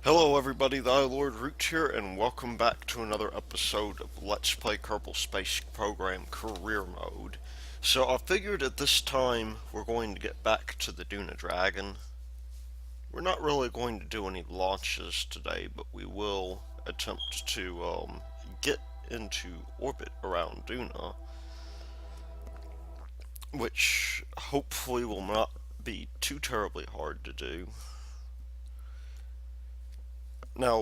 Hello everybody, the Lord Root here, and welcome back to another episode of Let's Play Kerbal Space Program Career Mode. So I figured at this time we're going to get back to the Duna Dragon. We're not really going to do any launches today, but we will attempt to get into orbit around Duna, which hopefully will not be too terribly hard to do. Now,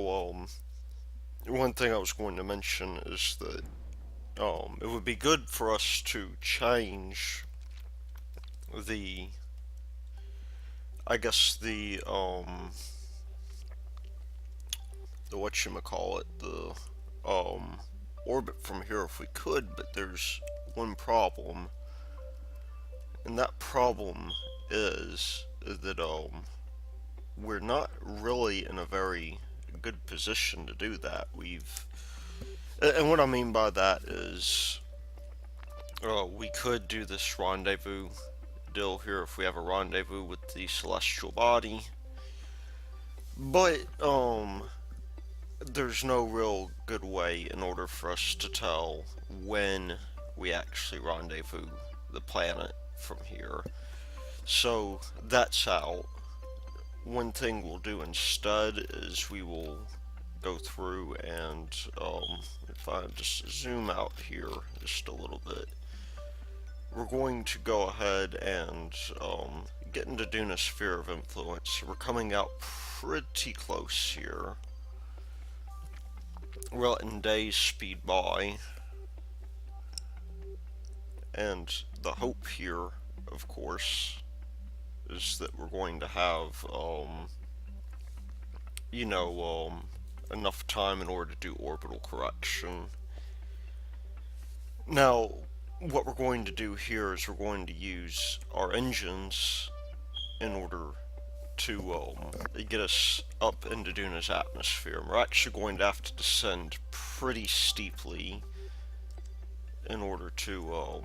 one thing I was going to mention is that it would be good for us to change the, I guess the whatchamacallit, the orbit from here if we could, but there's one problem, and that problem is that we're not really in a very good position to do that. And what I mean by that is, we could do this rendezvous deal here if we have a rendezvous with the celestial body, but there's no real good way in order for us to tell when we actually rendezvous the planet from here. So that's out. One thing we'll do instead is we will go through and, if I just zoom out here just a little bit, we're going to go ahead and get into Duna's sphere of influence. We're coming out pretty close here. We're letting days speed by, and the hope here, of course, is that we're going to have, enough time in order to do orbital correction. Now, what we're going to do here is we're going to use our engines in order to get us up into Duna's atmosphere. And we're actually going to have to descend pretty steeply in order to,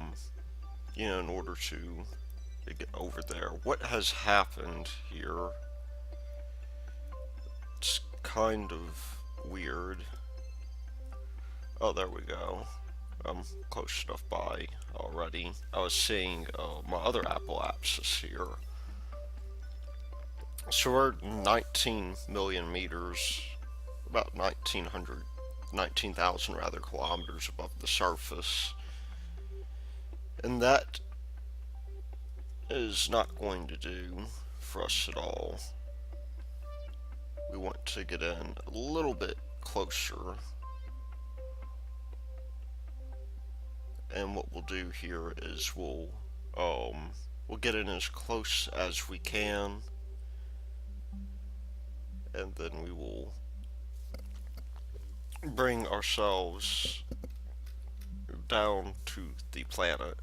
get over there. What has happened here? It's kind of weird. Oh, there we go. I'm close enough by already. I was seeing my other Apple apps is here. So we're 19 million meters, about 19,000 rather kilometers above the surface. And that is not going to do for us at all. We want to get in a little bit closer. And what we'll do here is we'll get in as close as we can, and then we will bring ourselves down to the planet.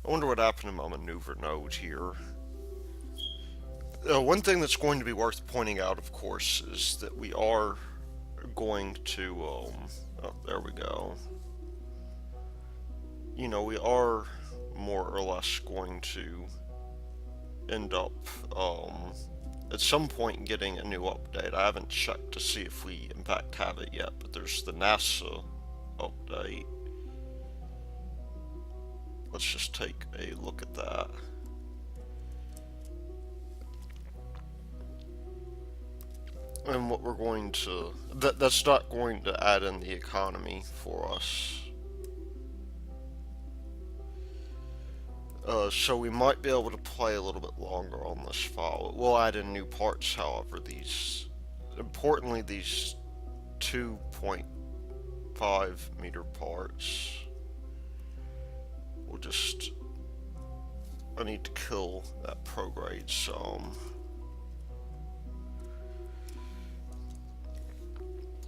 I wonder what happened to my maneuver node here. One thing that's going to be worth pointing out, of course, is that we are going to, oh, there we go. We are more or less going to end up, at some point getting a new update. I haven't checked to see if we in fact have it yet, but there's the NASA update. Let's just take a look at that. And what we're going to, that's not going to add in the economy for us. So we might be able to play a little bit longer on this file. It will add in new parts, however. Importantly, these 2.5 meter parts. I need to kill that prograde some.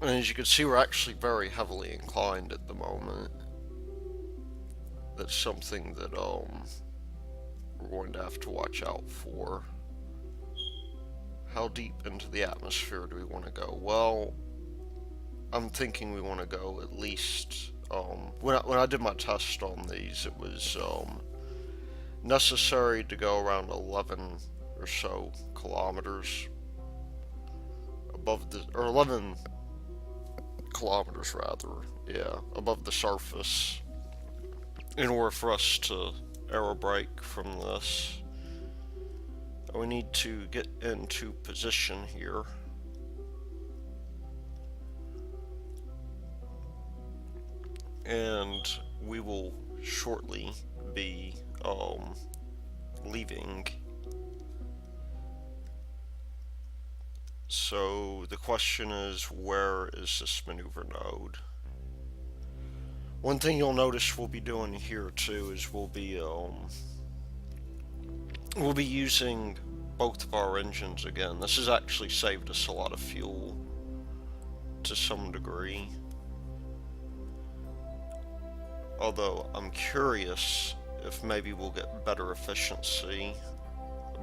And as you can see, we're actually very heavily inclined at the moment. That's something that, we're going to have to watch out for. How deep into the atmosphere do we want to go? Well, I'm thinking we want to go at least, when I did my test on these, it was, necessary to go around 11 or so kilometers. above the, or 11 kilometers rather, yeah, above the surface in order for us to aerobrake from this. We need to get into position here. And we will shortly be leaving. So the question is, where is this maneuver node? One thing you'll notice we'll be doing here too is we'll be using both of our engines again. This has actually saved us a lot of fuel to some degree. Although I'm curious if maybe we'll get better efficiency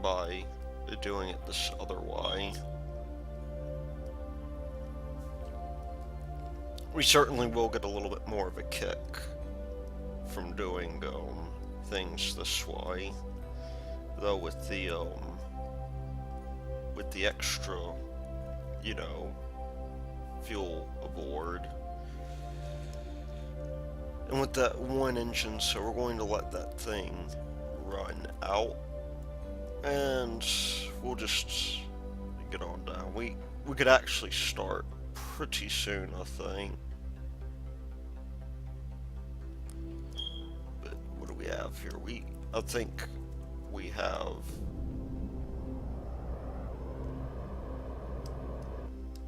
by doing it this other way. We certainly will get a little bit more of a kick from doing things this way, though with the extra, you know, fuel aboard. And with that one engine, so we're going to let that thing run out, and we'll just get on down. We could actually start pretty soon, I think. But what do we have here? I think we have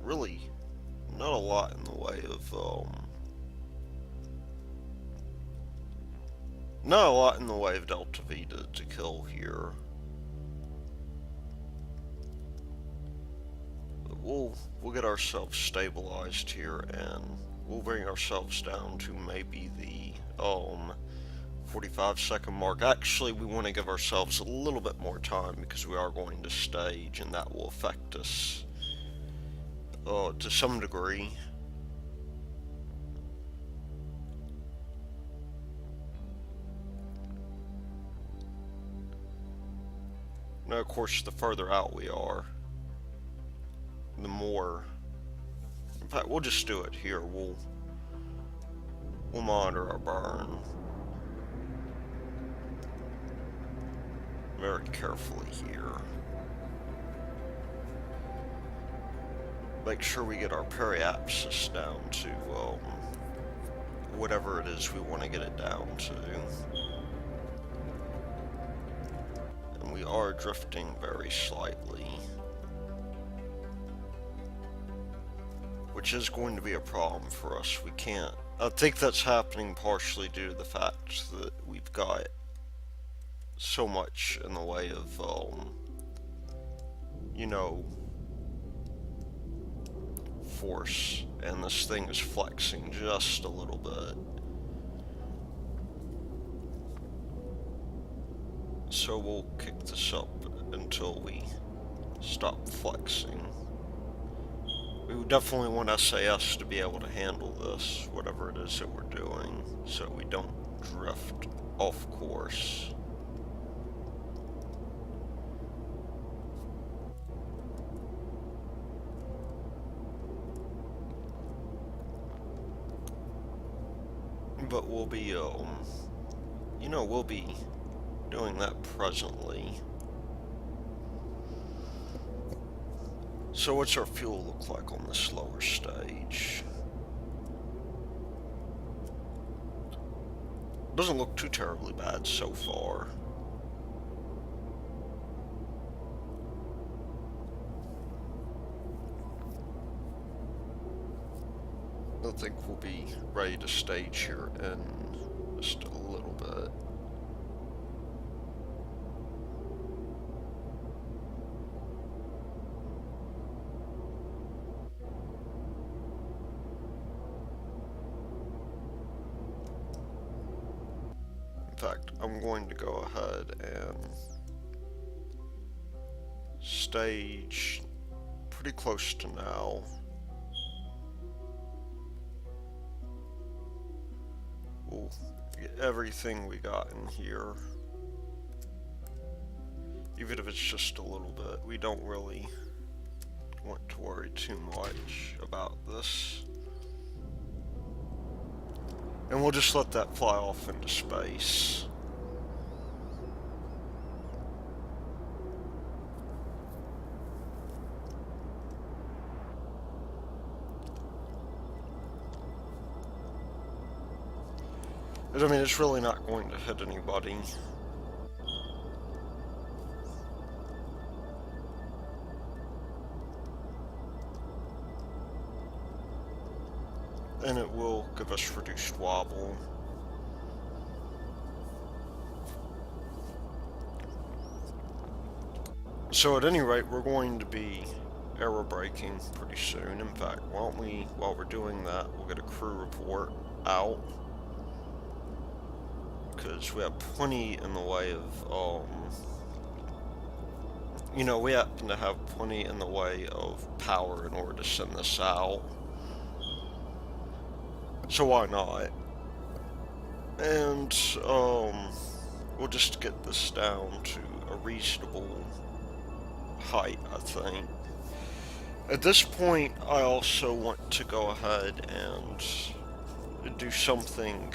really not a lot in the way of not a lot in the way of Delta V to kill here. But we'll get ourselves stabilized here, and we'll bring ourselves down to maybe the 45-second mark. Actually, we want to give ourselves a little bit more time because we are going to stage, and that will affect us to some degree. Now, of course, the further out we are, the more. In fact, we'll just do it here. We'll monitor our burn very carefully here. Make sure we get our periapsis down to whatever it is we want to get it down to. And we are drifting very slightly, which is going to be a problem for us. We can't. I think that's happening partially due to the fact that we've got so much in the way of, you know, force, and this thing is flexing just a little bit. So we'll kick this up until we stop flexing. We would definitely want SAS to be able to handle this, whatever it is that we're doing, so we don't drift off course. But we'll be, you know, we'll be doing that presently. So what's our fuel look like on this lower stage? Doesn't look too terribly bad so far. I think we'll be ready to stage here in just a little bit. In fact, I'm going to go ahead and stage pretty close to now. We'll get everything we got in here, even if it's just a little bit. We don't really want to worry too much about this. And we'll just let that fly off into space. I mean, it's really not going to hit anybody. And it will give us reduced wobble. So at any rate, we're going to be aero braking pretty soon. In fact, why don't we, while we're doing that, we'll get a crew report out. Because we have plenty in the way of, you know, we happen to have plenty in the way of power in order to send this out. So why not? And, we'll just get this down to a reasonable height, I think. At this point, I also want to go ahead and do something,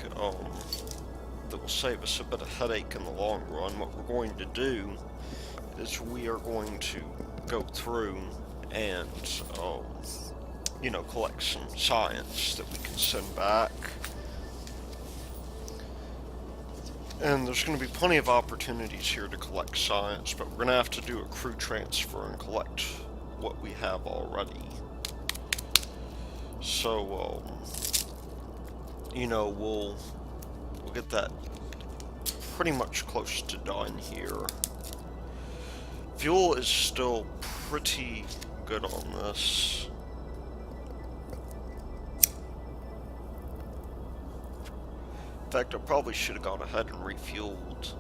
that will save us a bit of headache in the long run. What we're going to do is we are going to go through and, you know, collect some science that we can send back. And there's going to be plenty of opportunities here to collect science, but we're going to have to do a crew transfer and collect what we have already. So, you know, we'll get that pretty much close to done here. Fuel is still pretty good on this. In fact, I probably should have gone ahead and refueled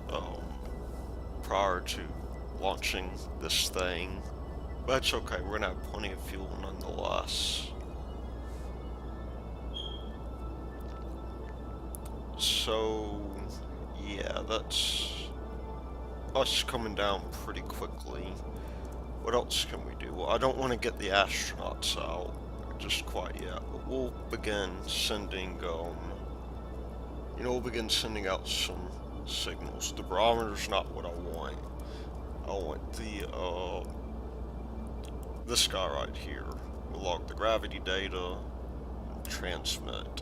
prior to launching this thing. But that's okay, we're gonna have plenty of fuel nonetheless. So, yeah, that's us coming down pretty quickly. What else can we do? Well, I don't want to get the astronauts out just quite yet, but we'll begin sending, you know, we'll begin sending out some signals. The barometer's not what I want. I want the, this guy right here. We'll log the gravity data, and transmit.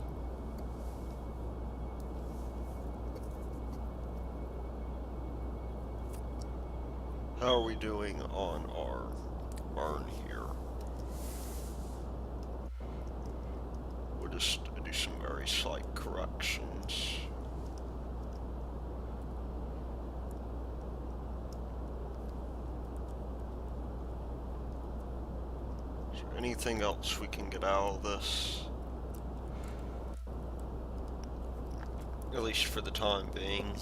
How are we doing on our burn here? We'll just do some very slight corrections. Is there anything else we can get out of this? At least for the time being.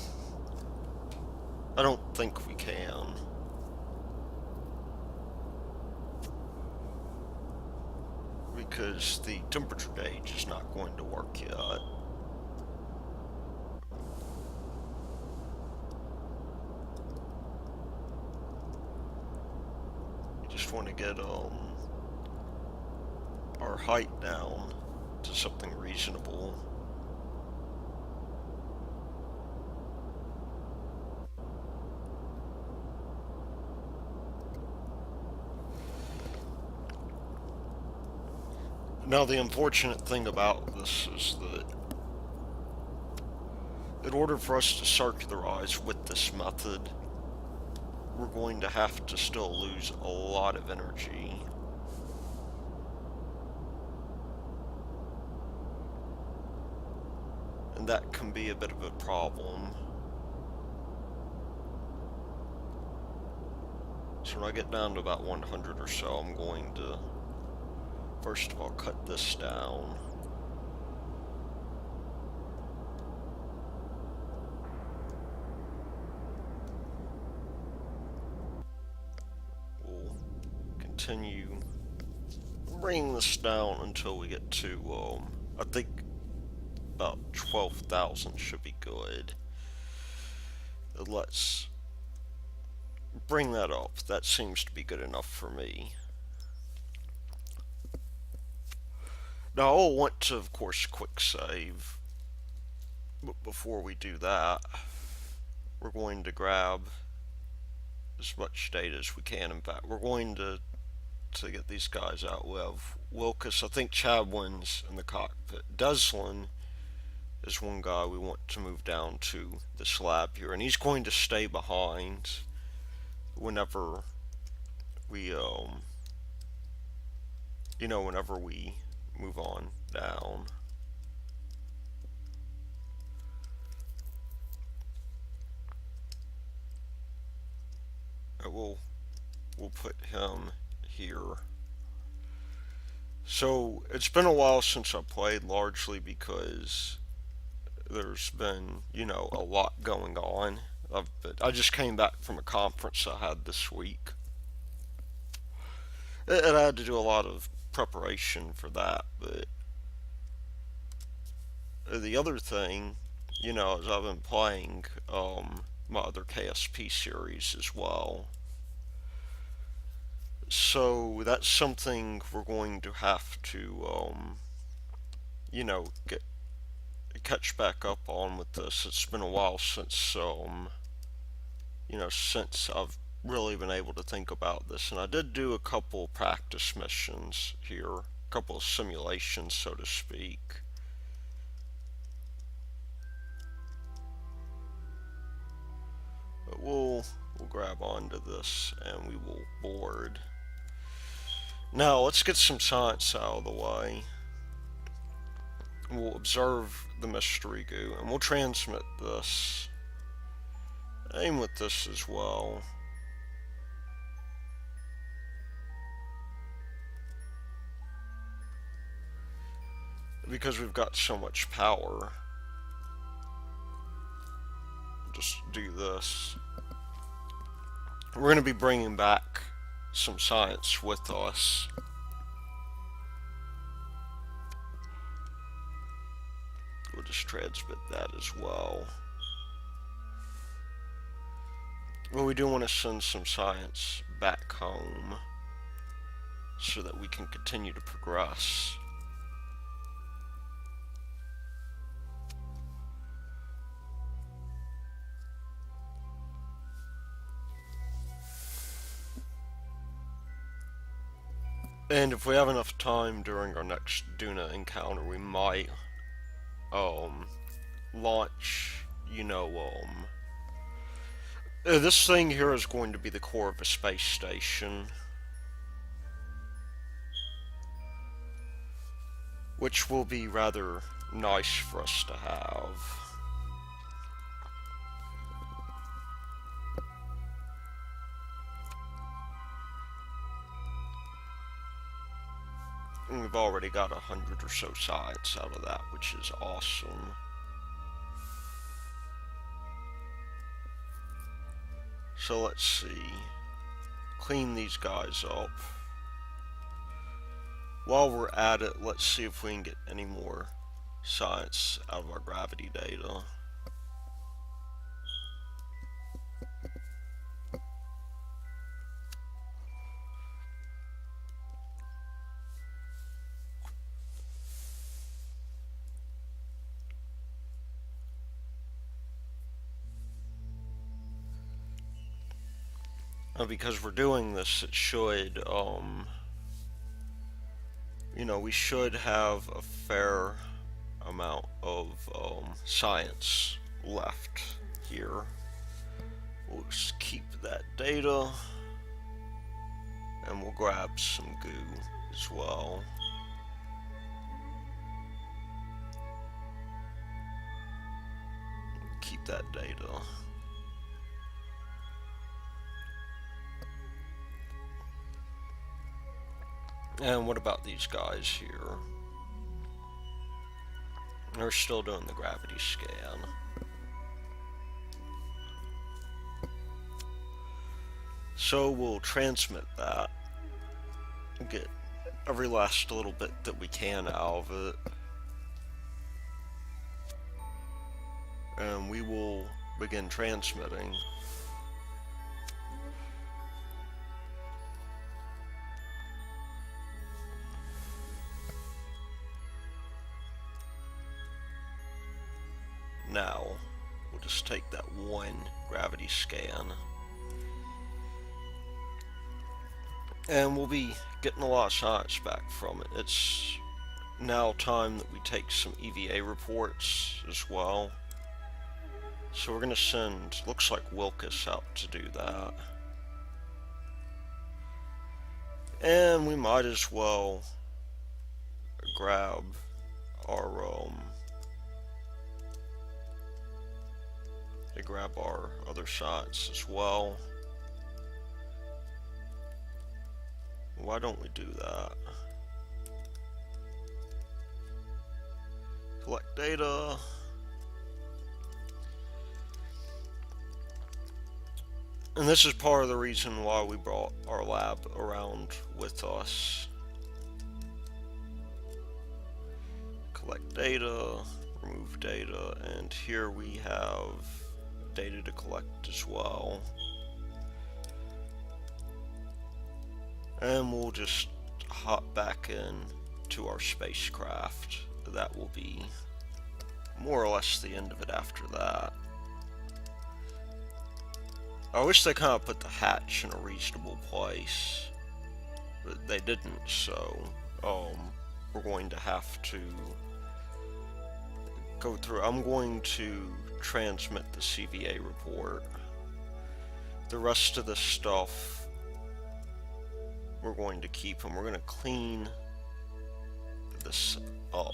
I don't think we can. Because the temperature gauge is not going to work yet. We just want to get our height down to something reasonable. Now, the unfortunate thing about this is that in order for us to circularize with this method, we're going to have to still lose a lot of energy. And that can be a bit of a problem. So when I get down to about 100 or so, I'm going to first of all cut this down. We'll continue bringing this down until we get to, I think about 12,000 should be good. Let's bring that up. That seems to be good enough for me. Now I'll want to, of course, quick save, but before we do that, we're going to grab as much data as we can. In fact, we're going to get these guys out. We have Wilkes, I think Chadwin's in the cockpit. Deslin is one guy we want to move down to this lab here, and he's going to stay behind whenever we, whenever we move on down. We'll put him here. So it's been a while since I played, largely because there's been, a lot going on. I just came back from a conference I had this week, and I had to do a lot of preparation for that. But the other thing, is I've been playing my other KSP series as well. So that's something we're going to have to, get catch back up on with this. It's been a while since, since I've really been able to think about this. And I did do a couple practice missions here, a couple of simulations, so to speak. But we'll grab onto this and we will board. Now let's get some science out of the way. We'll observe the mystery goo and we'll transmit this. Aim with this as well. Because we've got so much power, just do this. We're going to be bringing back some science with us. We'll just transmit that as well. Well, we do want to send some science back home so that we can continue to progress. And if we have enough time during our next Duna encounter, we might launch, this thing here is going to be the core of a space station, which will be rather nice for us to have. And we've already got 100 or so science out of that, which is awesome. So let's see. Clean these guys up. While we're at it, let's see if we can get any more science out of our gravity data. Because we're doing this, it should, we should have a fair amount of science left here. We'll just keep that data, and we'll grab some goo as well. Keep that data. And what about these guys here? They're still doing the gravity scan. So we'll transmit that. Get every last little bit that we can out of it. And we will begin transmitting. now. We'll just take that one gravity scan. And we'll be getting a lot of science back from it. It's now time that we take some EVA reports as well. So we're going to send, looks like Wilkes out to do that. And we might as well grab our other shots as well. Why don't we do that? Collect data. And this is part of the reason why we brought our lab around with us. Collect data, remove data, and here we have data to collect as well. And we'll just hop back in to our spacecraft. That will be more or less the end of it after that. I wish they kind of put the hatch in a reasonable place, but they didn't, so we're going to have to go through. I'm going to transmit the CVA report. The rest of the stuff we're going to keep, and we're going to clean this up.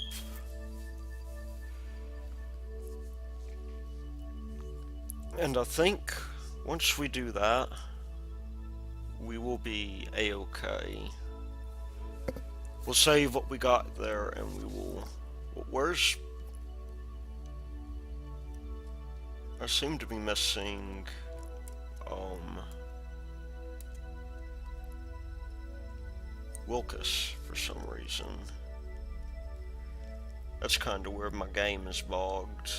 And I think once we do that, we will be a-okay. We'll save what we got there, and we will... Where's... I seem to be missing... Wilkes for some reason. That's kind of where my game is bogged.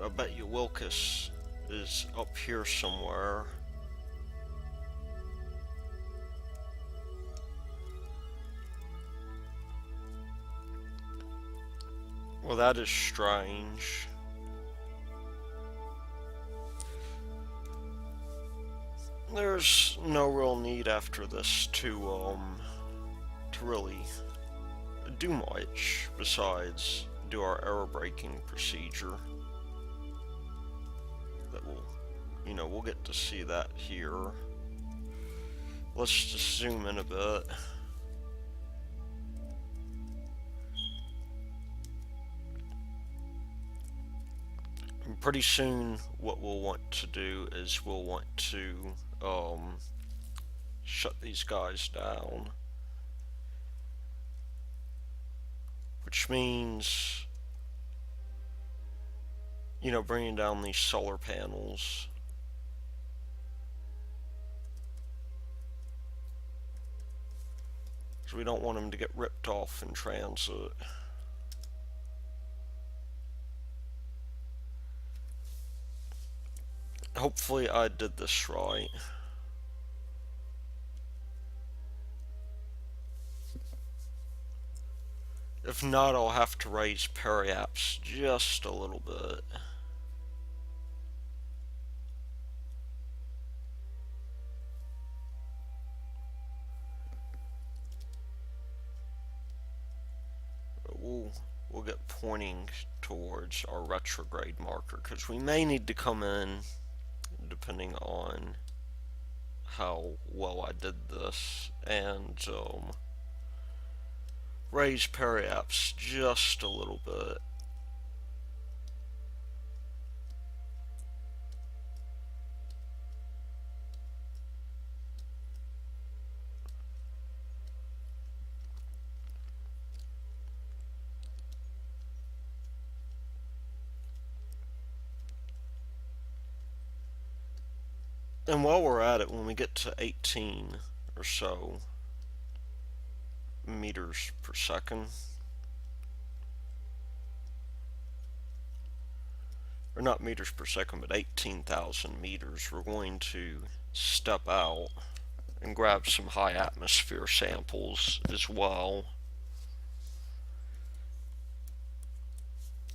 I bet you Wilkes is up here somewhere. Well, that is strange. There's no real need after this to really do much besides do our error braking procedure. That will, we'll get to see that here. Let's just zoom in a bit. And pretty soon what we'll want to do is we'll want to shut these guys down. Which means, bringing down these solar panels. So we don't want them to get ripped off in transit. Hopefully I did this right. If not, I'll have to raise periaps just a little bit. But we'll get pointing towards our retrograde marker, because we may need to come in, depending on how well I did this, and raise periaps just a little bit. And while we're at it, when we get to 18 or so meters per second, or not meters per second, but 18,000 meters, we're going to step out and grab some high atmosphere samples as well.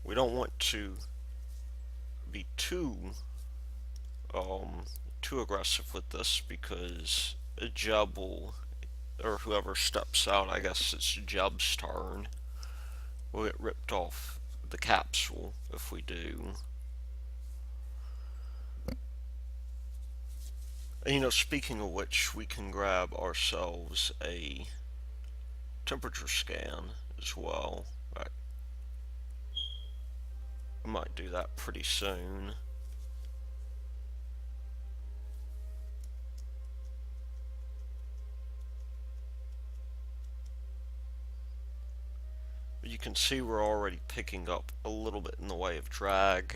We don't want to be um, too aggressive with this because Jeb will, or whoever steps out, I guess it's Jeb's turn, will get ripped off the capsule if we do. And speaking of which, we can grab ourselves a temperature scan as well. I might do that pretty soon. But you can see we're already picking up a little bit in the way of drag.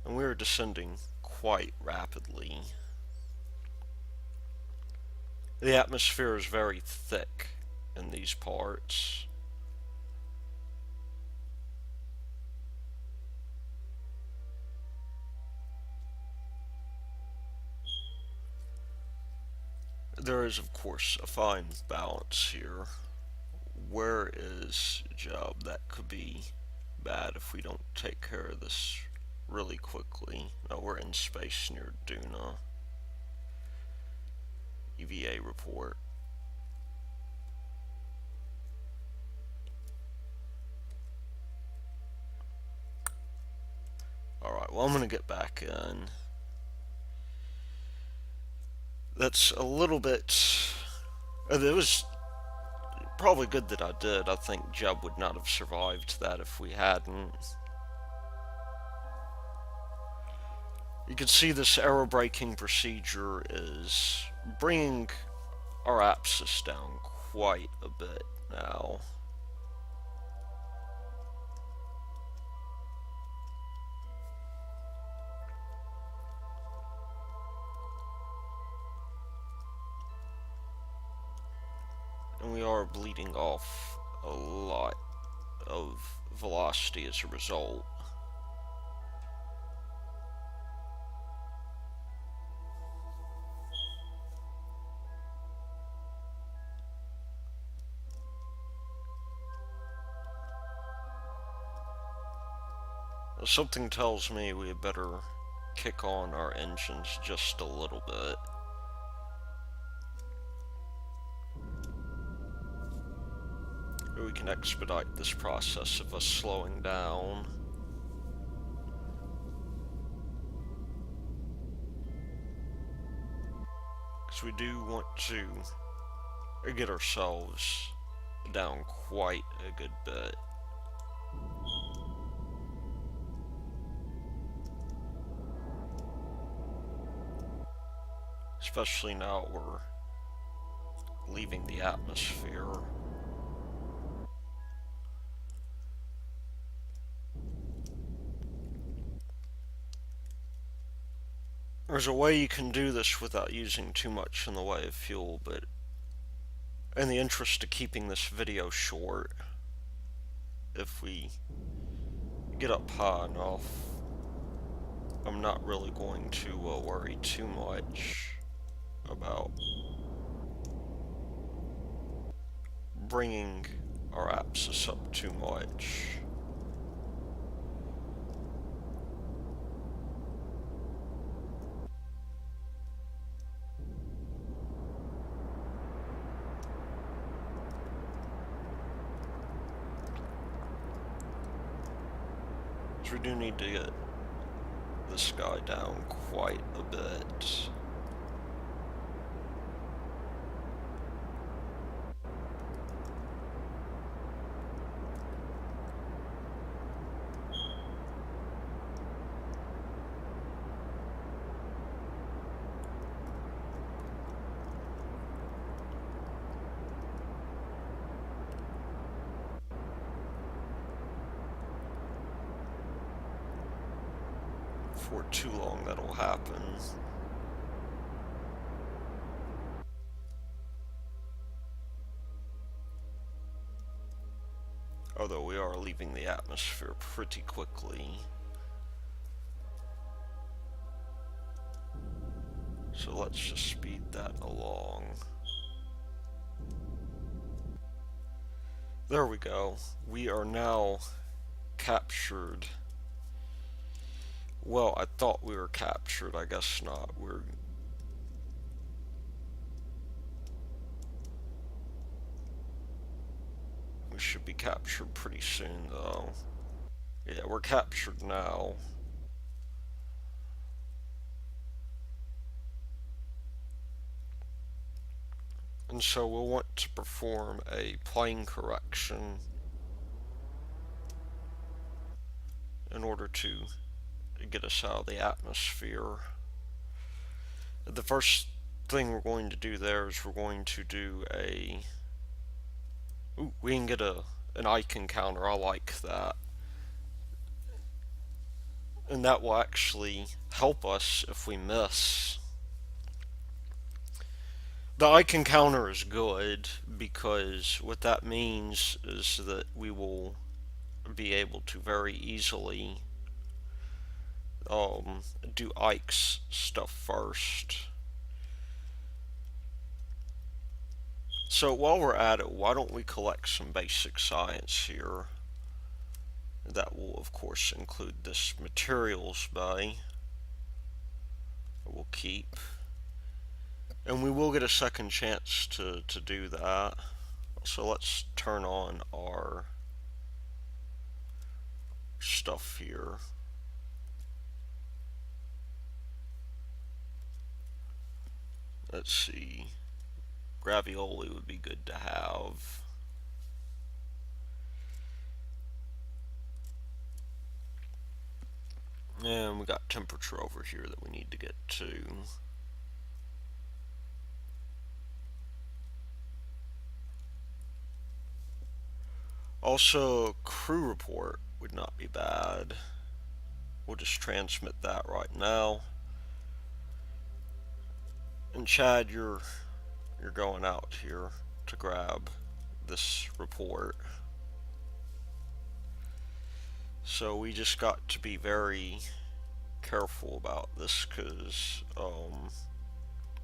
And we are descending quite rapidly. The atmosphere is very thick in these parts. There is, of course, a fine balance here. Where is Job? That could be bad if we don't take care of this really quickly. Now we're in space near Duna. EVA report. Alright, well, I'm gonna get back in. That's a little bit... It was probably good that I did. I think Jeb would not have survived that if we hadn't. You can see this aerobraking procedure is bringing our apsis down quite a bit now. And we are bleeding off a lot of velocity as a result. Something tells me we had better kick on our engines just a little bit. We can expedite this process of us slowing down. Because we do want to get ourselves down quite a good bit. Especially now we're leaving the atmosphere. There's a way you can do this without using too much in the way of fuel, but in the interest of keeping this video short, if we get up high enough, I'm not really going to worry too much about bringing our apsis up too much. So we do need to get this guy down quite a bit. For too long that'll happen. Although we are leaving the atmosphere pretty quickly. So let's just speed that along. There we go. We are now captured. Well, I thought we were captured. I guess not. We should be captured pretty soon, though. Yeah, we're captured now. And so we'll want to perform a plane correction in order to get us out of the atmosphere. The first thing we're going to do there is we're going to do a... Ooh, we can get an icon counter. I like that. And that will actually help us if we miss. The icon counter is good because what that means is that we will be able to very easily do Ike's stuff first. So while we're at it, why don't we collect some basic science here? That will, of course, include this materials bay. We'll keep. And we will get a second chance to do that. So let's turn on our stuff here. Let's see. Ravioli would be good to have. And we got temperature over here that we need to get to. Also, crew report would not be bad. We'll just transmit that right now. And Chad, you're going out here to grab this report. So we just got to be very careful about this because,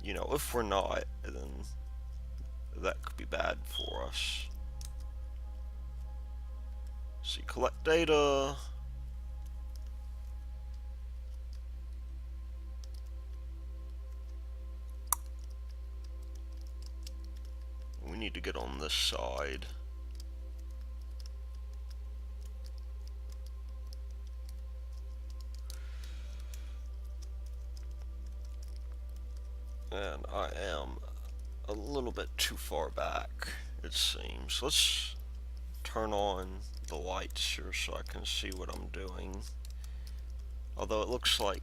you know, if we're not, then that could be bad for us. See, collect data. We need to get on this side. And I am a little bit too far back, it seems. Let's turn on the lights here so I can see what I'm doing. Although it looks like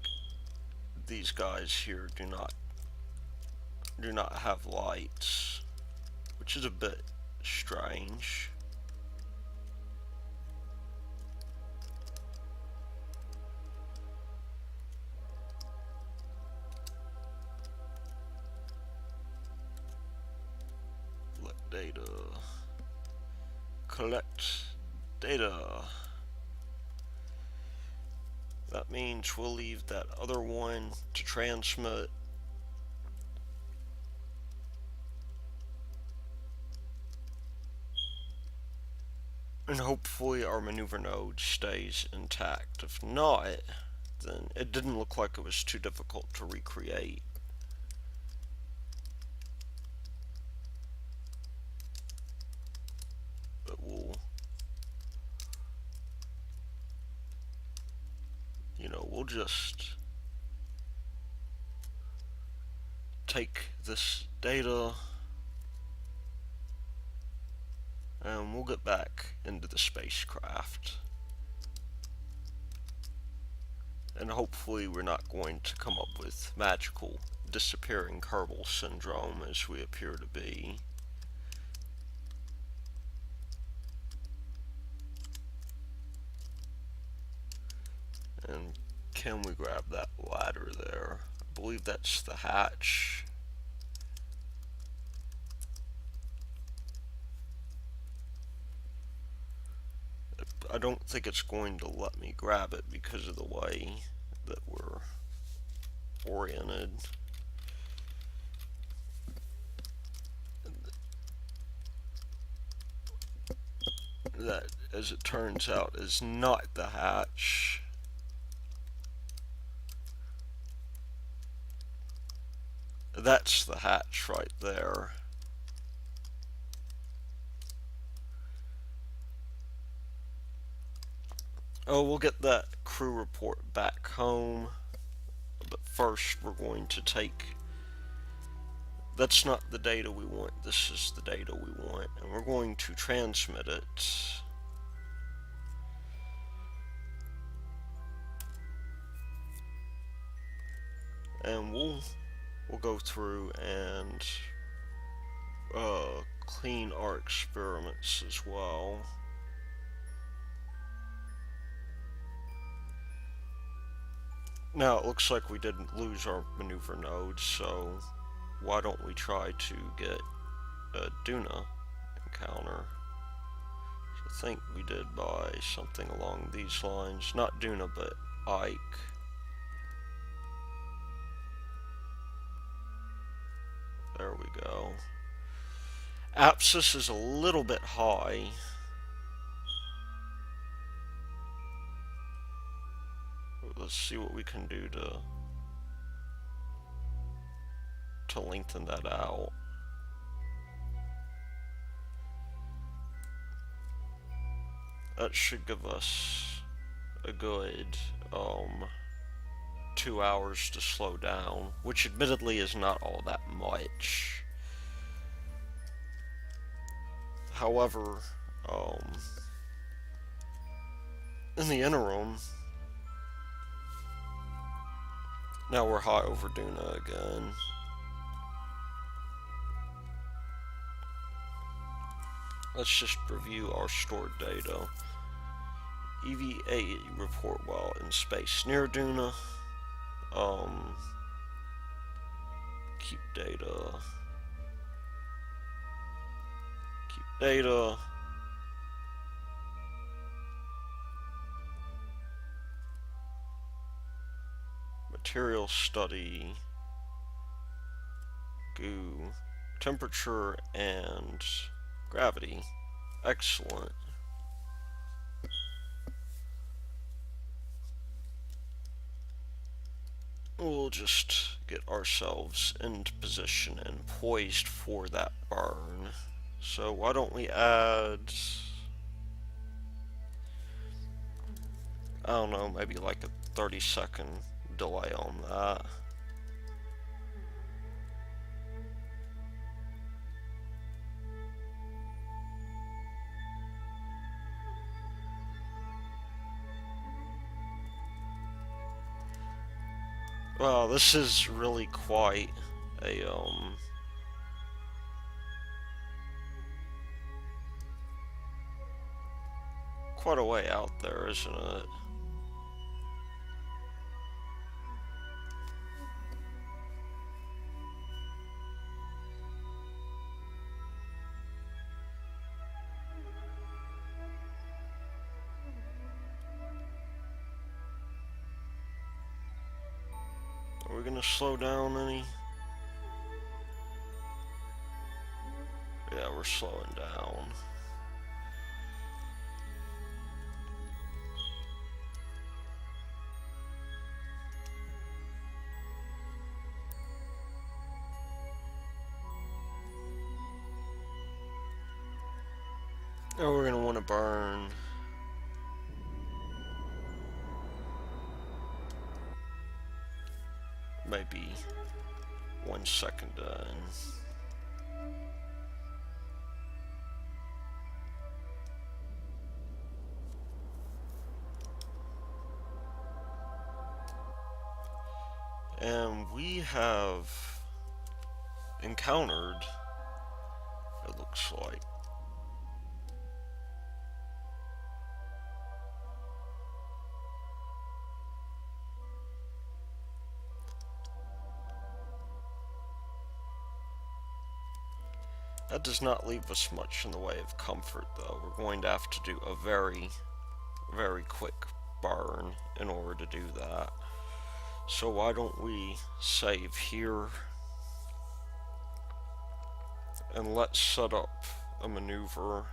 these guys here do not have lights, which is a bit strange. Collect data. Collect data. That means we'll leave that other one to transmit. And hopefully our maneuver node stays intact. If not, then it didn't look like it was too difficult to recreate. But we'll just take this data and we'll get back into the spacecraft. And hopefully we're not going to come up with magical disappearing Kerbal syndrome as we appear to be. And can we grab that ladder there? I believe that's the hatch. I don't think it's going to let me grab it because of the way that we're oriented. that, as it turns out, is not the hatch. That's the hatch right there. Oh, we'll get that crew report back home. But first, we're going to take... That's not the data we want. This is the data we want. And we're going to transmit it. And we'll go through and clean our experiments as well. Now it looks like we didn't lose our maneuver nodes, so why don't we try to get a Duna encounter? So I think we did by something along these lines. Not Duna, but Ike. There we go. Apsis is a little bit high. Let's see what we can do to lengthen that out. That should give us a good 2 hours to slow down, which admittedly is not all that much. However, in the interim, now we're high over Duna again. Let's just review our stored data. EVA report while in space near Duna. Keep data. Keep data. Material study. Goo. Temperature and gravity. Excellent. We'll just get ourselves into position and poised for that burn. So why don't we add, I don't know, maybe like a 30-second delay on that. Wow, this is really quite a, quite a way out there, isn't it? Are we gonna slow down any? Yeah, we're slowing down. Oh, we're gonna want to burn. Maybe 1 second in. And we have encountered, it looks like, that does not leave us much in the way of comfort, though. We're going to have to do a very, very quick burn in order to do that. So why don't we save here, and let's set up a maneuver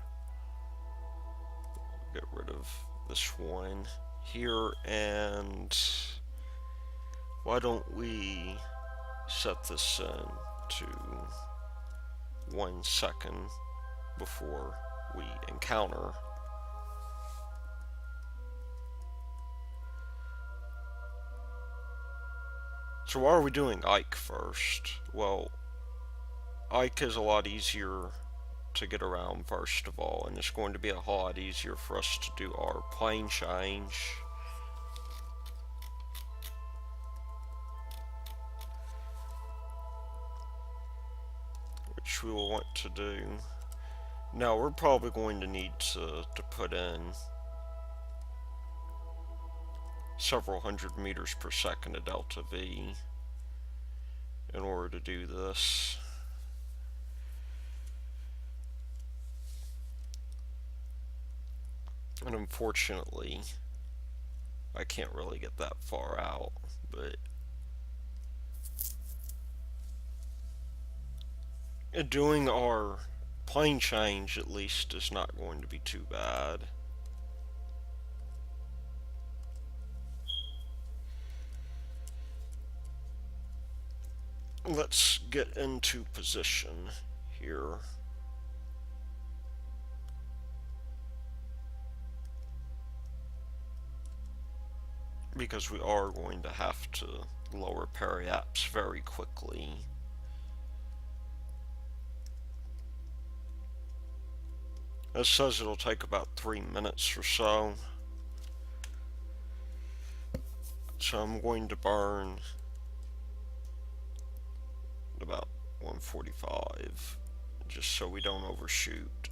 get rid of this one here, and why don't we set this in to 1 second before we encounter. So why are we doing Ike first? Well, Ike is a lot easier to get around first of all, and it's going to be a lot easier for us to do our plane change. Which we will want to do. Now we're probably going to need to put in several hundred meters per second of delta V in order to do this. And unfortunately, I can't really get that far out, but doing our plane change at least is not going to be too bad. Let's get into position here. Because we are going to have to lower periaps very quickly. It says it'll take about 3 minutes or so. So I'm going to burn about 145, just so we don't overshoot.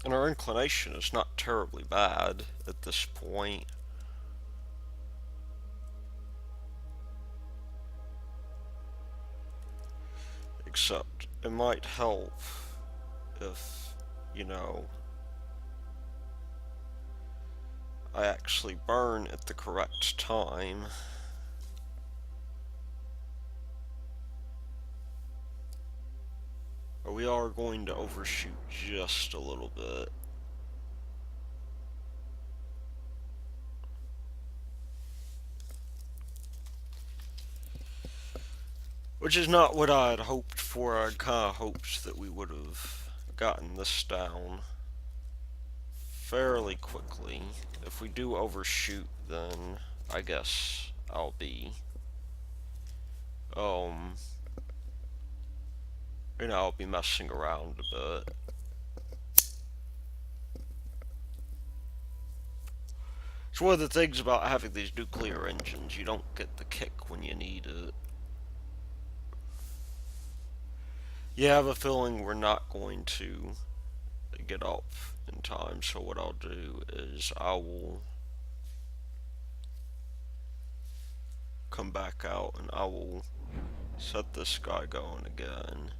And our inclination is not terribly bad at this point. Except it might help if, you know, I actually burn at the correct time. But we are going to overshoot just a little bit. Which is not what I had hoped for. I kind of hoped that we would have gotten this down fairly quickly. If we do overshoot, then I guess I'll be, I'll be messing around a bit. It's one of the things about having these nuclear engines. You don't get the kick when you need it. You have a feeling we're not going to get up in time, so what I'll do is I will come back out and I will set this guy going again.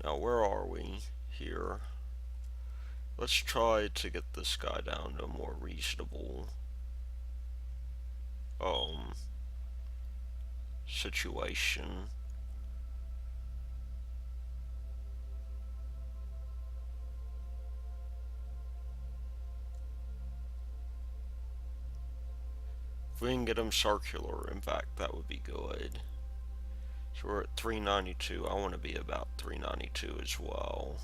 Now where are we here? Let's try to get this guy down to a more reasonable situation. If we can get him circular, in fact, that would be good. So we're at 392. I want to be about 392 as well.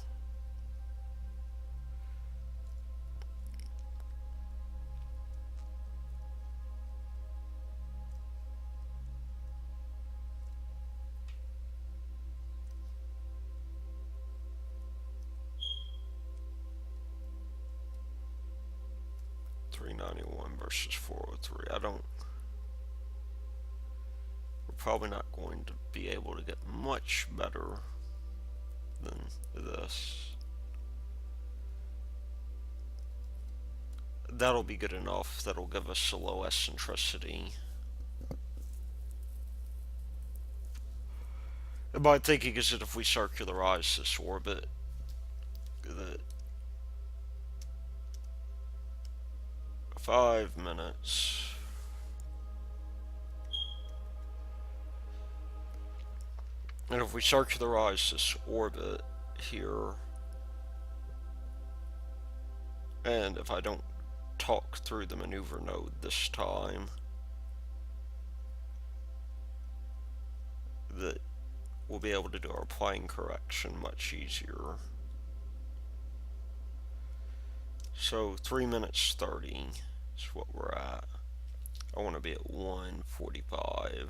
Versus 403. We're probably not going to be able to get much better than this. That'll be good enough. That'll give us a low eccentricity. And my thinking is that if we circularize this orbit, that 5 minutes. And if we circularize this orbit here, and if I don't talk through the maneuver node this time, that we'll be able to do our plane correction much easier. So 3 minutes 30 is what we're at. I want to be at 1:45.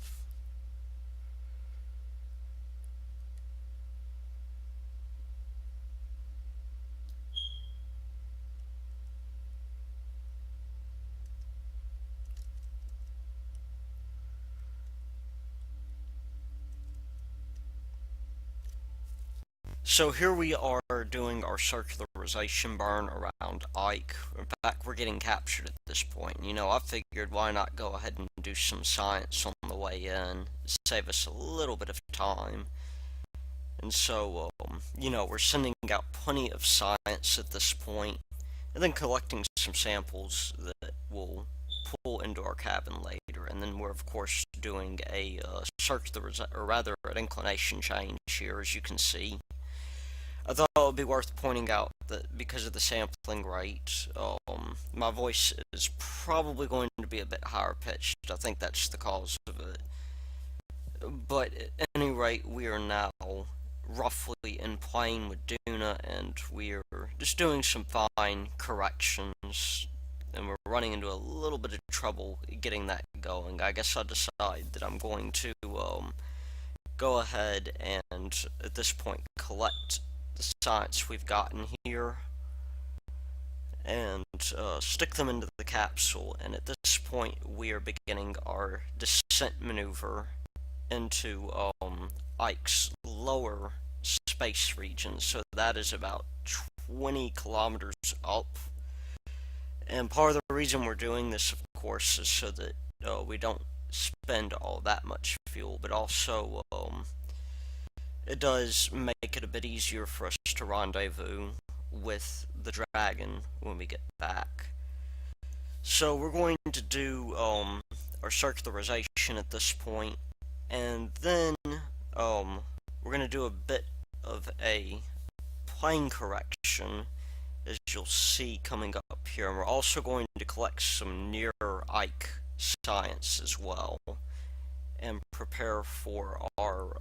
So here we are doing our circularization burn around Ike. In fact, we're getting captured at this point. You know, I figured why not go ahead and do some science on the way in, save us a little bit of time. And so, you know, we're sending out plenty of science at this point, and then collecting some samples that we'll pull into our cabin later. And then we're, of course, doing a or rather, an inclination change here, as you can see. I thought it would be worth pointing out that because of the sampling rate, my voice is probably going to be a bit higher pitched. I think that's the cause of it. But at any rate, we are now roughly in plane with Duna, and we're just doing some fine corrections, and we're running into a little bit of trouble getting that going. I guess I decide that I'm going to go ahead and at this point collect the science we've gotten here and stick them into the capsule. And at this point, we are beginning our descent maneuver into Ike's lower space region. So that is about 20 kilometers up. And part of the reason we're doing this, of course, is so that we don't spend all that much fuel, but also it does make it a bit easier for us to rendezvous with the Dragon when we get back. So we're going to do our circularization at this point, and then we're going to do a bit of a plane correction, as you'll see coming up here. And we're also going to collect some near Ike science as well, and prepare for our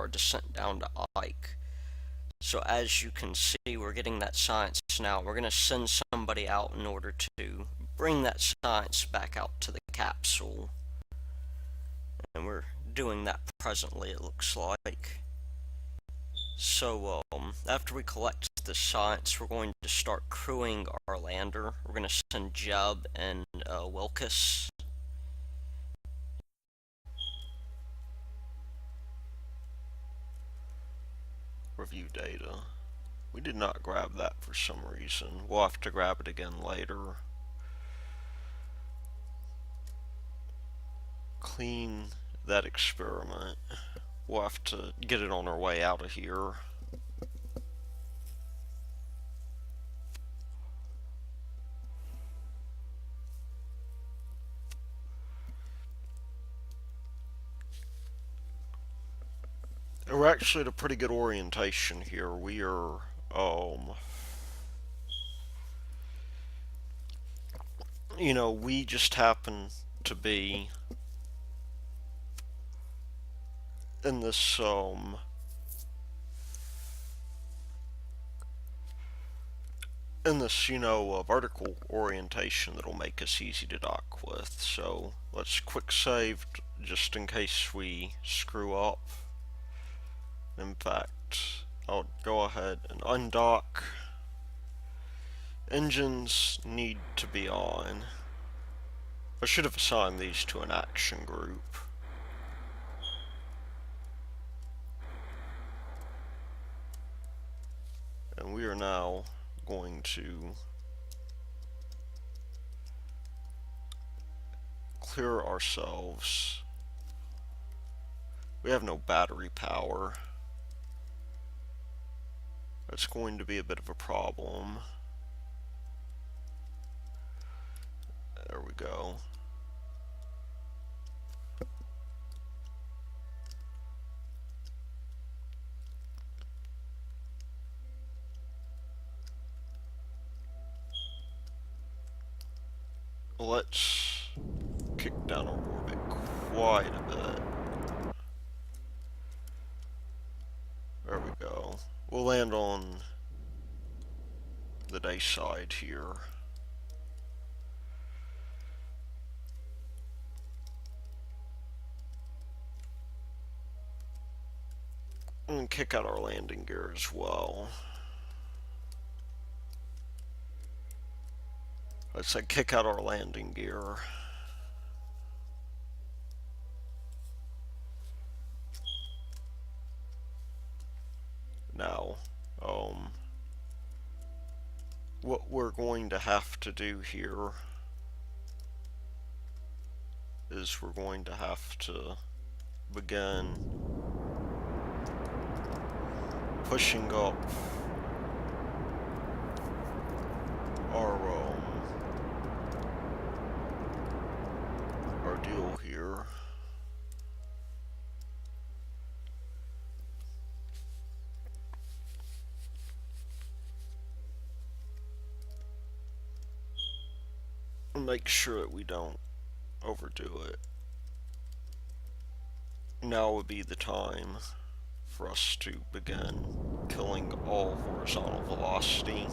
descent down to Ike. So as you can see, we're getting that science now. We're going to send somebody out in order to bring that science back out to the capsule. And we're doing that presently, it looks like. So after we collect the science, we're going to start crewing our lander. We're going to send Jeb and Wilkes. Review data. We did not grab that for some reason. We'll have to grab it again later. Clean that experiment. We'll have to get it on our way out of here. We're actually at a pretty good orientation here. We are, you know, we just happen to be in this, vertical orientation that'll make us easy to dock with. So let's quick save just in case we screw up. In fact, I'll go ahead and undock. Engines need to be on. I should have assigned these to an action group. And we are now going to clear ourselves. We have no battery power. That's going to be a bit of a problem. There we go. Let's kick down our orbit quite a bit. There we go. We'll land on the day side here. And kick out our landing gear as well. Let's say kick out our landing gear. Now, what we're going to have to do here is we're going to have to begin pushing up our deal here. And make sure that we don't overdo it. Now would be the time for us to begin killing all horizontal velocity.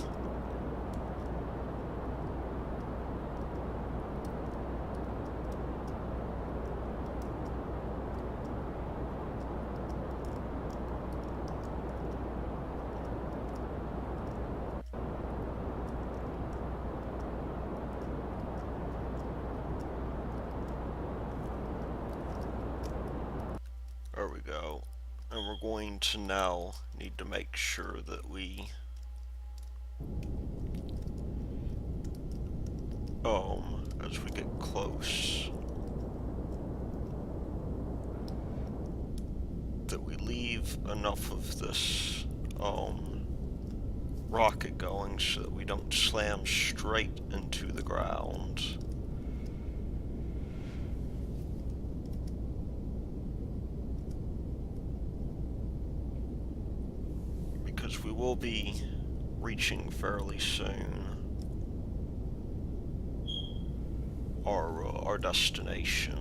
There we go. And we're going to now need to make sure that we as we get close, that we leave enough of this rocket going so that we don't slam straight into the ground. Because we will be reaching fairly soon our destination.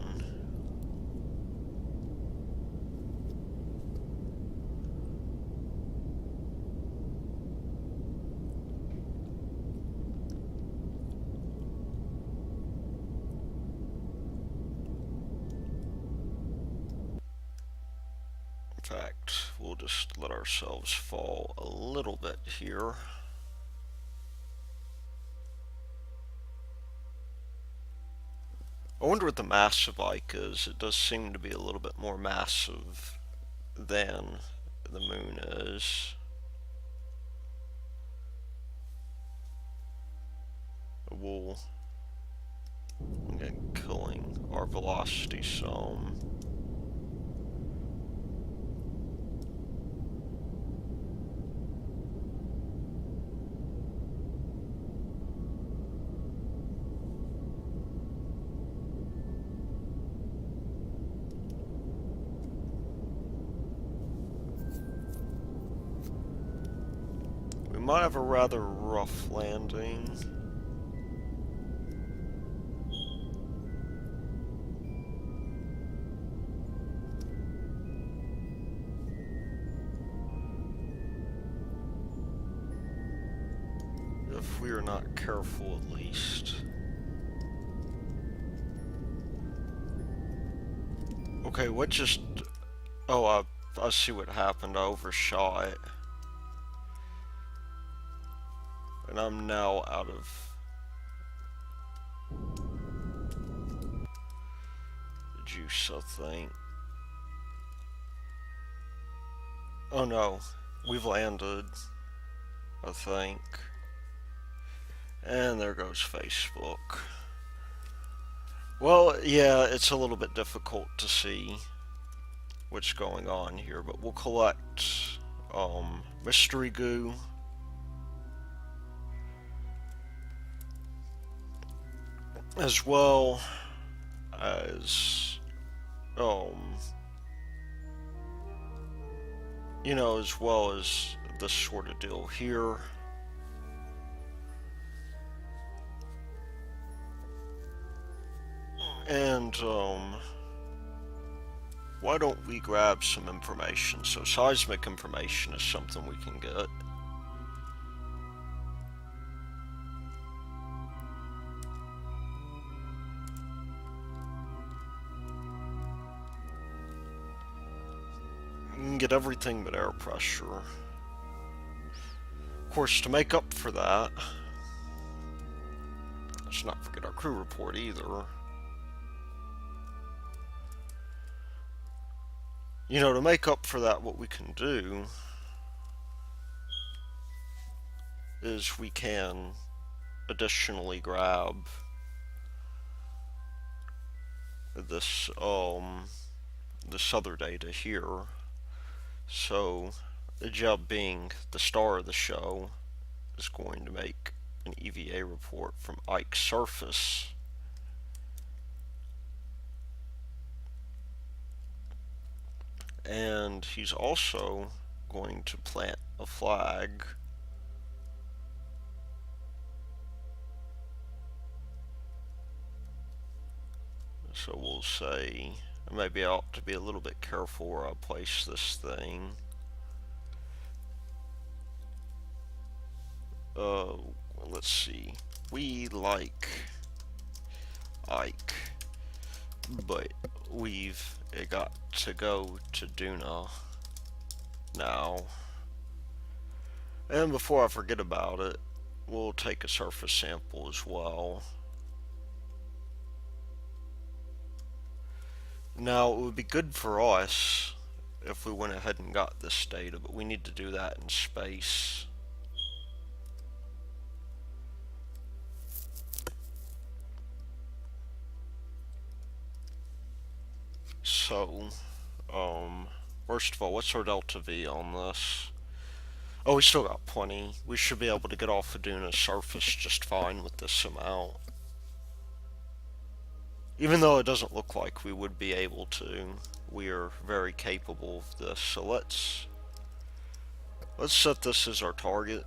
In fact, we'll just let ourselves fall a little bit here. I wonder what the mass of Ike is. It does seem to be a little bit more massive than the moon is. We'll get killing our velocity some. We might have a rather rough landing. If we are not careful, at least. Okay, what just... Oh, I see what happened. I overshot. And I'm now out of the juice, I think. Oh no, we've landed, I think. And there goes Facebook. Well, yeah, it's a little bit difficult to see what's going on here, but we'll collect mystery goo. as well as, as well as this sort of deal here. And, why don't we grab some information? So seismic information is something we can get. We can get everything but air pressure. Of course, to make up for that, let's not forget our crew report either. To make up for that, what we can do is we can additionally grab this other data here. So the job being the star of the show is going to make an EVA report from Ike's surface. And he's also going to plant a flag. So we'll say, maybe I ought to be a little bit careful where I place this thing. Let's see. We like Ike, but we've got to go to Duna now. And before I forget about it, we'll take a surface sample as well. Now, it would be good for us if we went ahead and got this data, but we need to do that in space. So, first of all, what's our delta V on this? Oh, we still got plenty. We should be able to get off of Duna's surface just fine with this amount. Even though it doesn't look like we would be able to, we are very capable of this. So let's set this as our target.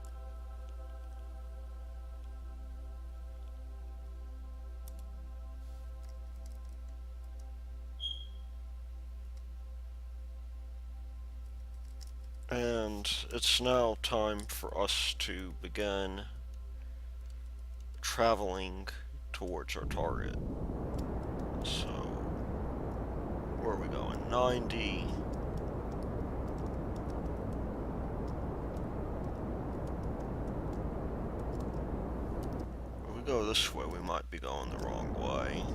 And it's now time for us to begin traveling towards our target. So, where are we going? 90. If we go this way, we might be going the wrong way.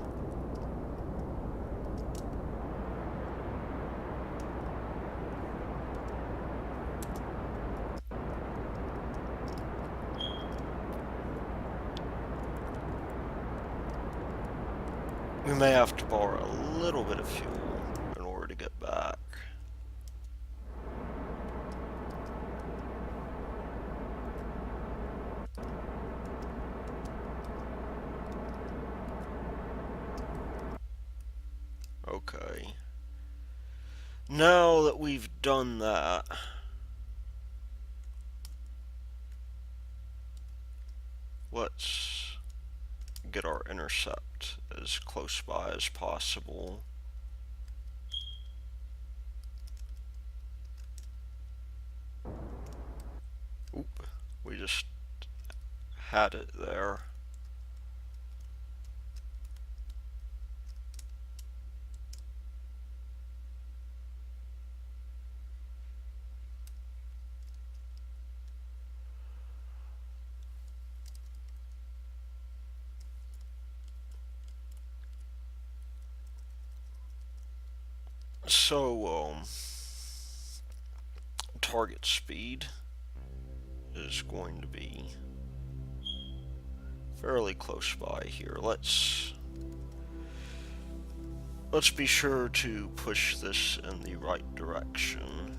We may have to borrow a little bit of fuel in order to get back. Okay. Now that we've done that, let's get our intercept as close by as possible. Oop, we just had it there. So, target speed is going to be fairly close by here. Let's be sure to push this in the right direction.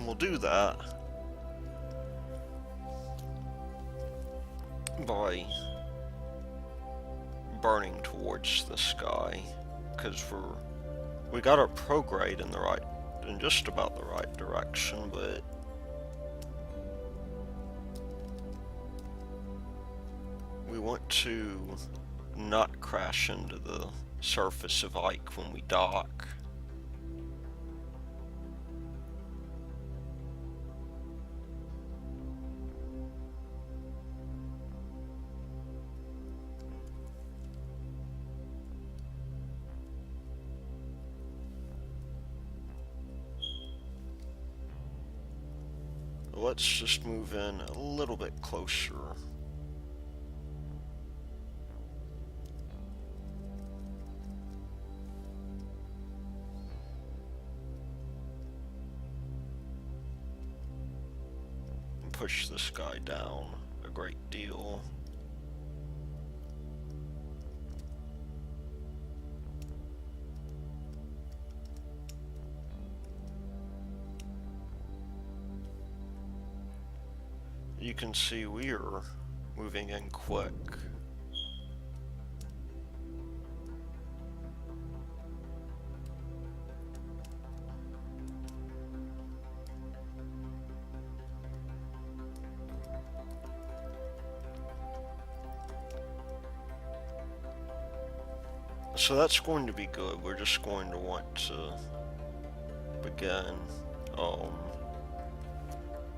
And we'll do that by burning towards the sky, because we got our prograde in just about the right direction, but we want to not crash into the surface of Ike when we dock. Let's just move in a little bit closer. And push this guy down a great deal. You can see we are moving in quick. So that's going to be good. We're just going to want to begin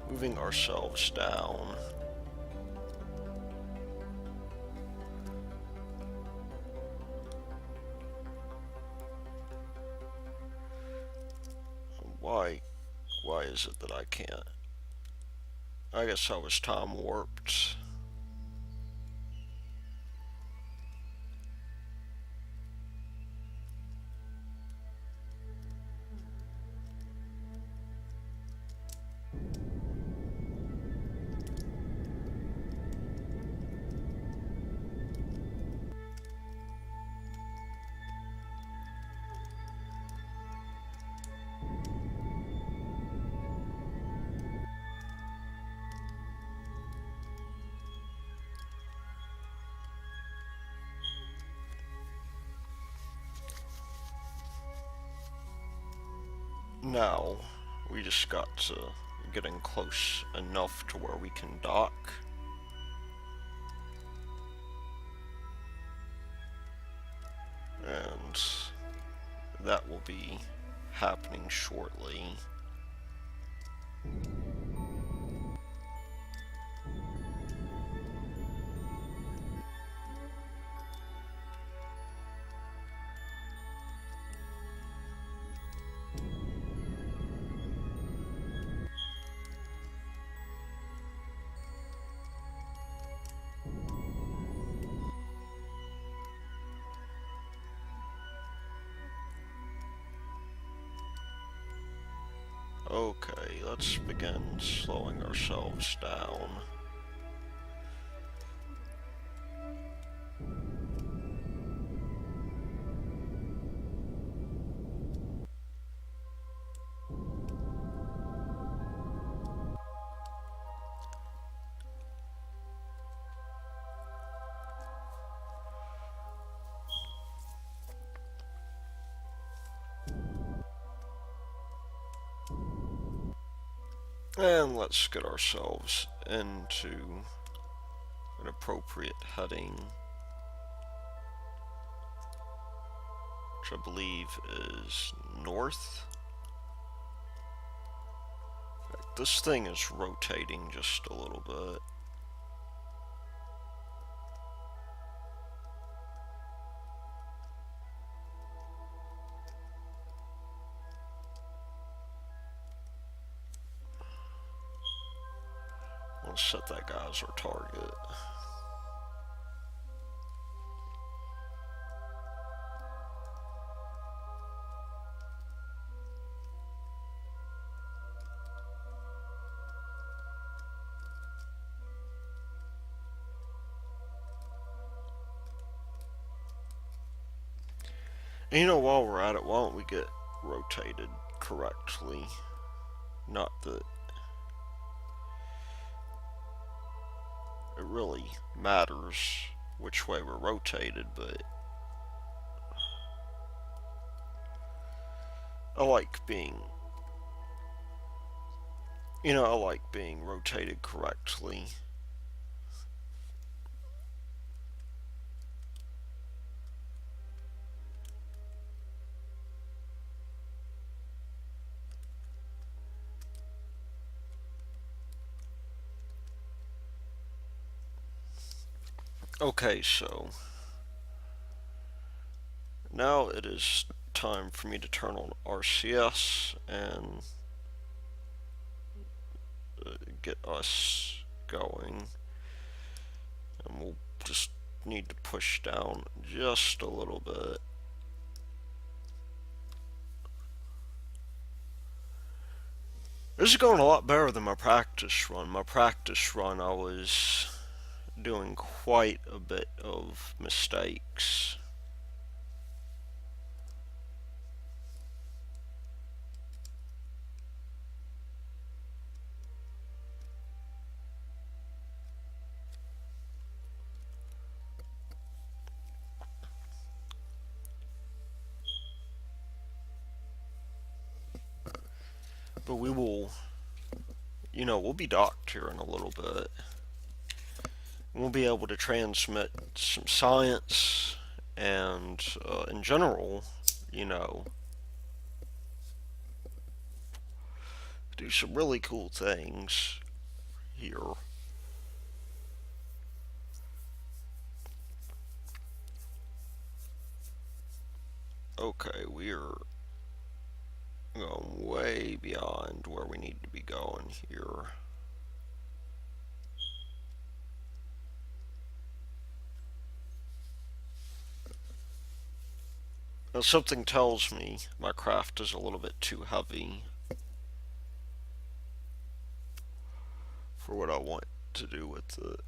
moving ourselves down. Why is it that I can't? I guess I was time warped. Now, we just got to getting close enough to where we can dock. And that will be happening shortly. Okay, let's begin slowing ourselves down. And let's get ourselves into an appropriate heading, which I believe is north. This thing is rotating just a little bit. Let's set that guy as our target. And you know, while we're at it, why don't we get rotated correctly? Not that it really matters which way we're rotated, but I like being, I like being rotated correctly. Okay, so now it is time for me to turn on RCS and get us going. And we'll just need to push down just a little bit. This is going a lot better than my practice run. My practice run, I was doing quite a bit of mistakes. But we will, we'll be docked here in a little bit. We'll be able to transmit some science and, in general, do some really cool things here. Okay, we're going way beyond where we need to be going here. Now, something tells me my craft is a little bit too heavy for what I want to do with it.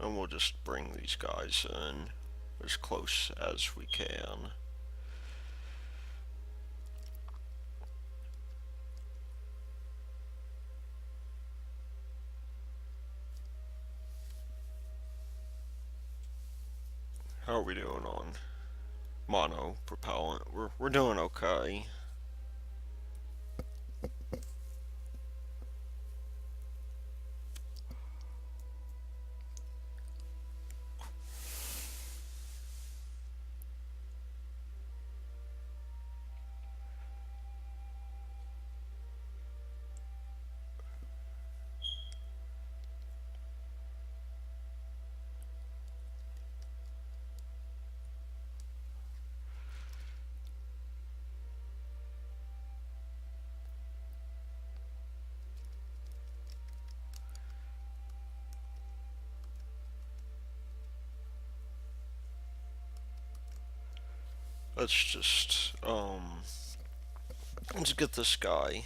And we'll just bring these guys in as close as we can. How are we doing on mono propellant? We're doing okay. Let's just let's get this guy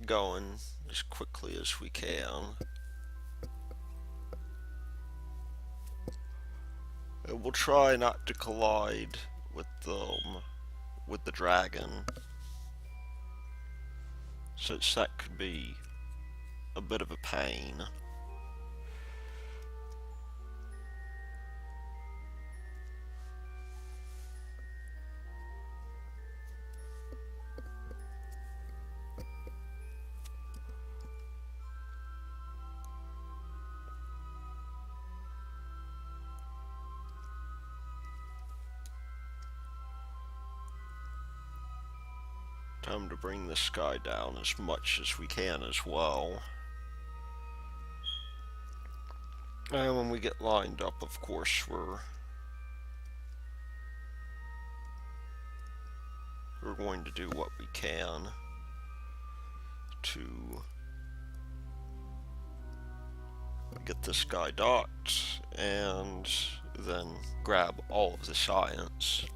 going as quickly as we can. And we'll try not to collide with the dragon, since that could be a bit of a pain. Time to bring this guy down as much as we can as well. And when we get lined up, of course, we're going to do what we can to get this guy docked and then grab all of the science.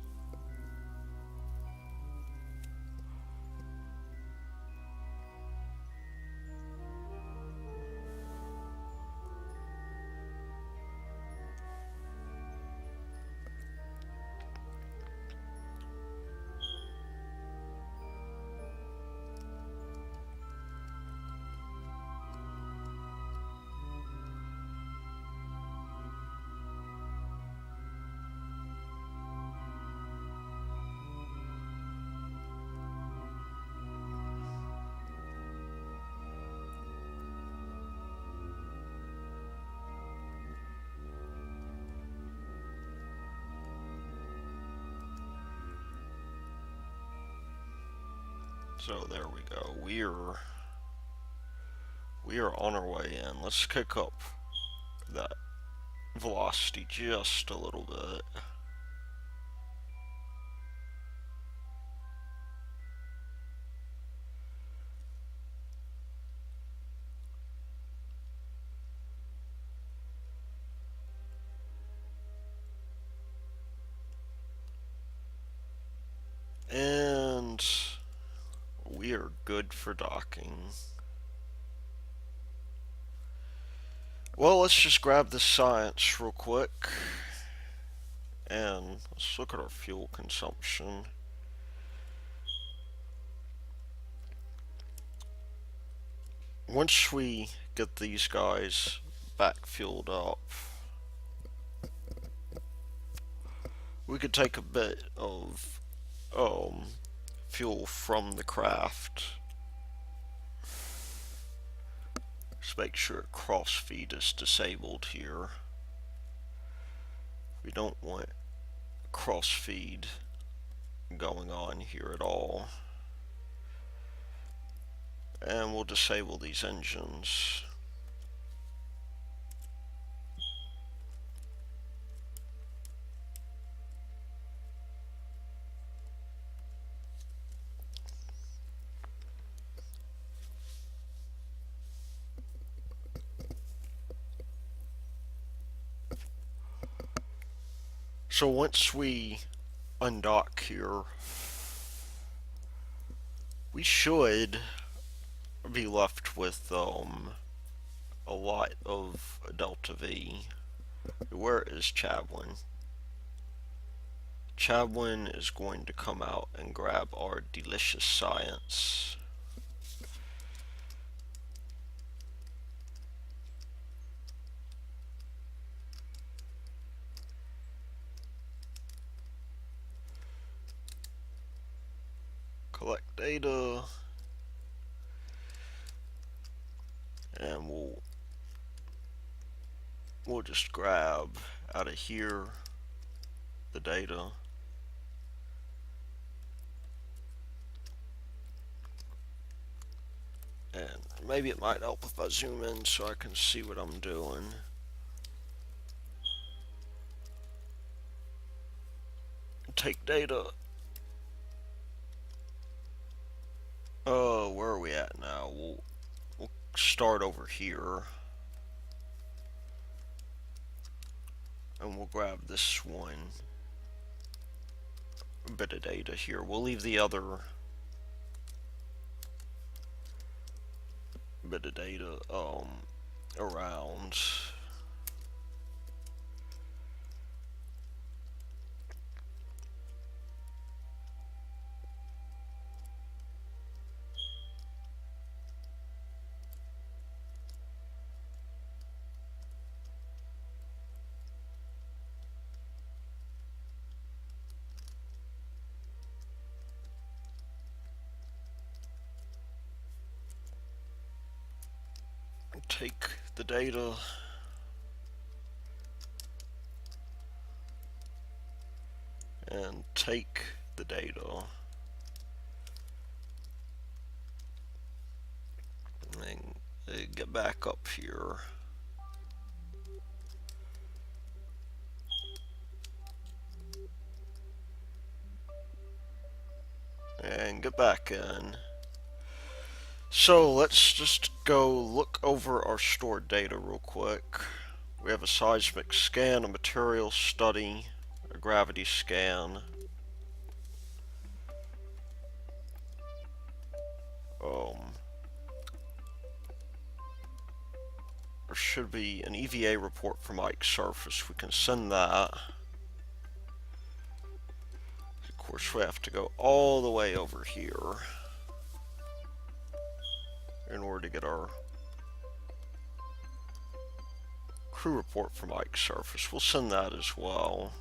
So there we go. We are on our way in. Let's kick up that velocity just a little bit. And we are good for docking. Well, let's just grab the science real quick. And let's look at our fuel consumption. Once we get these guys back fueled up, we could take a bit of fuel from the craft. Just make sure crossfeed is disabled here. We don't want crossfeed going on here at all. And we'll disable these engines. So once we undock here, we should be left with a lot of Delta V. Where is Chaplin? Chaplin is going to come out and grab our delicious science. Collect data. And we'll just grab out of here the data. And maybe it might help if I zoom in so I can see what I'm doing. Take data. Where are we at now? We'll start over here. And we'll grab this one bit of data here. We'll leave the other bit of data around. Take the data and take the data and get back up here. And get back in. So let's just go look over our stored data real quick. We have a seismic scan, a material study, a gravity scan. There should be an EVA report from Ike's surface. We can send that. Of course, we have to go all the way over here in order to get our crew report from Ike's surface. We'll send that as well.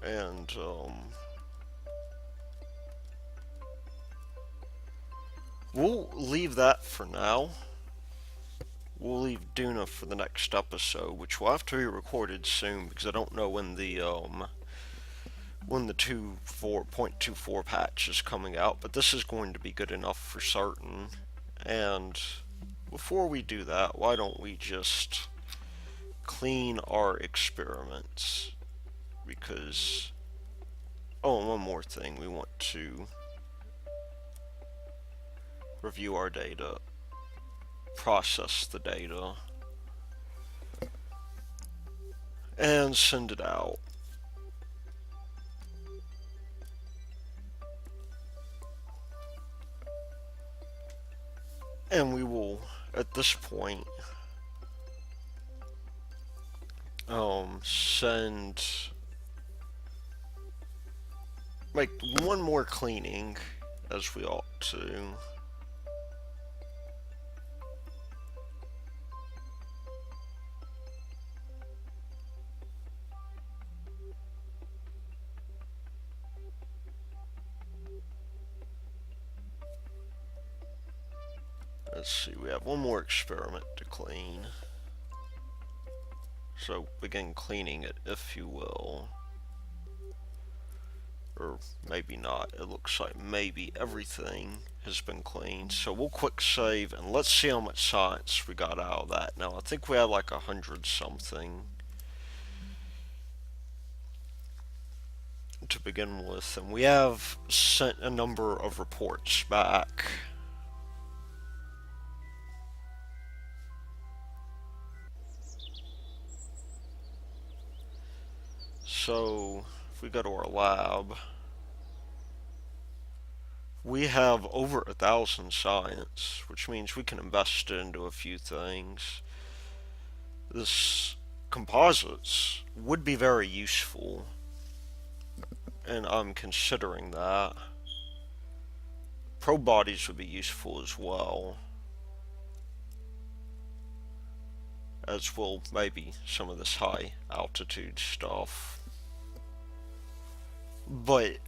And we'll leave that for now. We'll leave Duna for the next episode, which will have to be recorded soon because I don't know when the when the 2.24 patch is coming out, but this is going to be good enough for certain. And before we do that, why don't we just clean our experiments? Because, oh, and one more thing, we want to review our data, process the data, and send it out. And we will, at this point, send, make one more cleaning, as we ought to. Let's see, we have one more experiment to clean. So begin cleaning it, if you will. Or maybe not. It looks like maybe everything has been cleaned. So we'll quick save and let's see how much science we got out of that. Now I think we had like 100 something to begin with, and we have sent a number of reports back. So if we go to our lab, we have over 1,000 science, which means we can invest it into a few things. This composites would be very useful, and I'm considering that. Probe bodies would be useful as well, as will maybe some of this high altitude stuff. But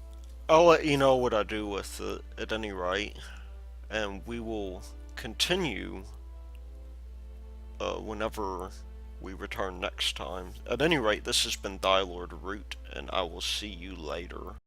I'll let you know what I do with it at any rate, and we will continue whenever we return next time. At any rate, this has been Thylord Root, and I will see you later.